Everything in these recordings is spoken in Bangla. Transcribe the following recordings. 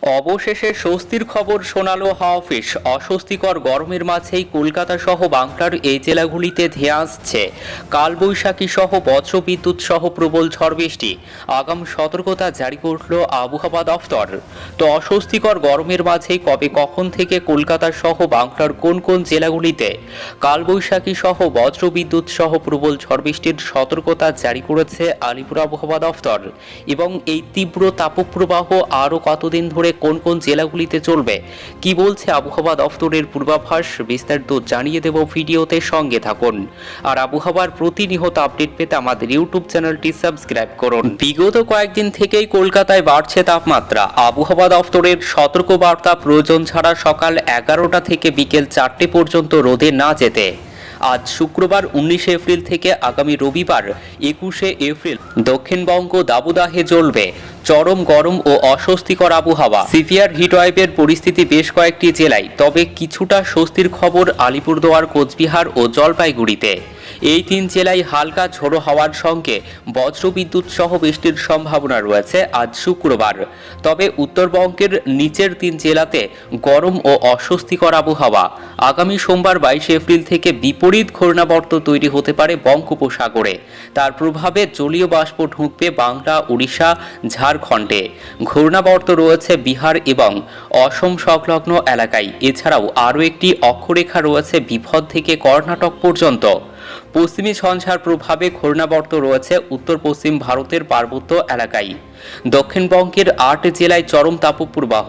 অবশেষে স্বস্তির খবর শোনালো হাওয়া অফিস। অস্বস্তিকর গরমের মাঝেই কলকাতা সহ বাংলার এই জেলাগুলিতে ধেয়ে আসছে কালবৈশাখী সহ বজ্রবিদ্যুৎ সহ প্রবল ঝড় বৃষ্টি। আগাম সতর্কতা জারি করল আবহাওয়া দফতর। তো অস্বস্তিকর গরমের মাঝেই কবে কখন থেকে কলকাতা সহ বাংলার কোন কোন জেলাগুলিতে কালবৈশাখী সহ বজ্রবিদ্যুৎ সহ প্রবল ঝড় বৃষ্টির সতর্কতা জারি করেছে আলিপুর আবহাওয়া দফতর, এবং এই তীব্র তাপপ্রবাহ আরও কতদিন ধরে কোন কোন জেলাগুলিতে চলবে, কি বলছে আবহাওয়া দফতরের পূর্বাভাস, বিস্তারিত জানিয়ে দেব ভিডিওতে। সঙ্গে থাকুন। আর আবহাওয়ার প্রতিনিয়ত আপডেট পেতে আমাদের ইউটিউব চ্যানেলটি সাবস্ক্রাইব করুন। বিগত কয়েকদিন থেকেই কলকাতায় বাড়ছে তাপমাত্রা। আবহাওয়া দফতরের সতর্কবার্তা, প্রয়োজন ছাড়া সকাল 11টা থেকে বিকেল 4টে পর্যন্ত রোদে না যেতে। আজ শুক্রবার 19 এপ্রিল থেকে আগামী রবিবার 21 এপ্রিল দক্ষিণবঙ্গ দাবদাহে জ্বলবে চরম গরম ও অস্বস্তিকর আবহাওয়া। সিভিয়ার হিটওয়েভের পরিস্থিতি বেশ কয়েকটি জেলায়, তবে কিছুটা স্বস্তির খবর আলিপুরদুয়ার, কোচবিহার ও জলপাইগুড়িতে। এই 3 জেলায় হালকা ঝোড়ো হাওয়ার সঙ্গে বজ্রবিদ্যুৎ সহ বৃষ্টির সম্ভাবনা রয়েছে আজ শুক্রবার। তবে উত্তরবঙ্গের নিচের 3 জেলাতে গরম ও অস্বস্তিকর আবহাওয়া। আগামী সোমবার 22 এপ্রিল থেকে বিপরীত ঘূর্ণাবর্ত তৈরি হতে পারে বঙ্গোপসাগরে। তার প্রভাবে জলীয় বাষ্প ঢুকবে বাংলা, উড়িষ্যা, ঝাড়খণ্ডে। ঘূর্ণাবর্ত রয়েছে বিহার এবং অসম সংলগ্ন এলাকায়। এছাড়াও আরও একটি অক্ষরেখা রয়েছে বিভদ থেকে কর্ণাটক পর্যন্ত। পশ্চিমী ঝঞ্ঝার প্রভাবে ঘূর্ণাবর্ত রয়েছে উত্তর পশ্চিম ভারতের পার্বত্য এলাকায়। দক্ষিণবঙ্গের 8 জেলায় চরম তাপপ্রবাহ,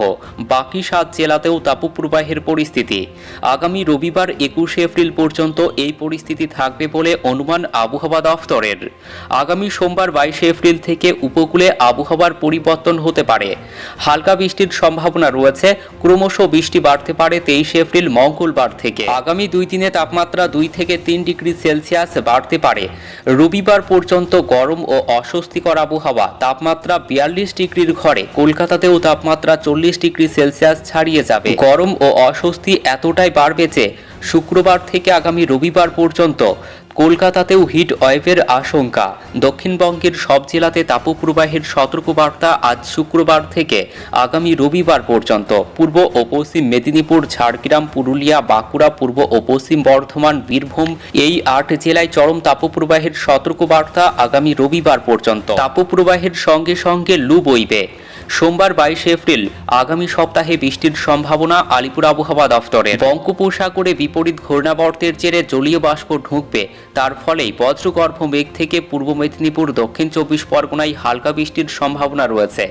বাকি 7 জেলাতেও তাপপ্রবাহের পরিস্থিতি। আগামী রবিবার 21 এপ্রিল পর্যন্ত এই পরিস্থিতি থাকবে বলে অনুমান আবহাওয়া দফতরের। আগামী সোমবার 22 এপ্রিল থেকে উপকূলে আবহাওয়ার পরিবর্তন হতে পারে। হালকা বৃষ্টির সম্ভাবনা রয়েছে। ক্রমশ বৃষ্টি বাড়তে পারে 23 এপ্রিল মঙ্গলবার থেকে। আগামী 2 দিনে তাপমাত্রা 2 থেকে 3 ডিগ্রি সেলসিয়াস বাড়তে পারে। রবিবার পর্যন্ত গরম ও অস্বস্তিকর আবহাওয়া। তাপমাত্রা 42 ডিগ্রির ঘরে। কলকাতাতেও তাপমাত্রা 40 ডিগ্রি সেলসিয়াস ছাড়িয়ে যাবে। গরম ও অস্বস্তি এতটাই বাড়বে যে শুক্রবার থেকে আগামী রবিবার পর্যন্ত কলকাতাতেও হিট ওয়েভের আশঙ্কা। দক্ষিণবঙ্গের সব জেলাতে তাপপ্রবাহের সতর্কবার্তা আজ শুক্রবার থেকে আগামী রবিবার পর্যন্ত। পূর্ব ও পশ্চিম মেদিনীপুর, ঝাড়গ্রাম, পুরুলিয়া, বাঁকুড়া, পূর্ব ও পশ্চিম বর্ধমান, বীরভূম, এই 8 জেলায় চরম তাপপ্রবাহের সতর্কবার্তা আগামী রবিবার পর্যন্ত। তাপপ্রবাহের সঙ্গে সঙ্গে লু বইবে। সোমবার 22 এপ্রিল আগামী সপ্তাহে বৃষ্টির সম্ভাবনা আলিপুর আবহাওয়া দফতরের। বঙ্গোপসাগরে বিপরীত ঘূর্ণাবর্তের জেরে জলীয় বাষ্প ঢুকবে। তার ফলেই বজ্রগর্ভ মেঘ থেকে পূর্ব মেদিনীপুর, দক্ষিণ 24 পরগনায় হালকা বৃষ্টির সম্ভাবনা রয়েছে।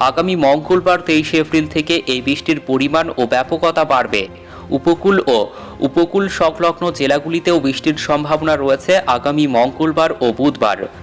আগামী মঙ্গলবার 23 এপ্রিল থেকে এই বৃষ্টির পরিমাণ ও ব্যাপকতা বাড়বে। উপকূল সংলগ্ন জেলাগুলিতেও বৃষ্টির সম্ভাবনা রয়েছে আগামী মঙ্গলবার ও বুধবার।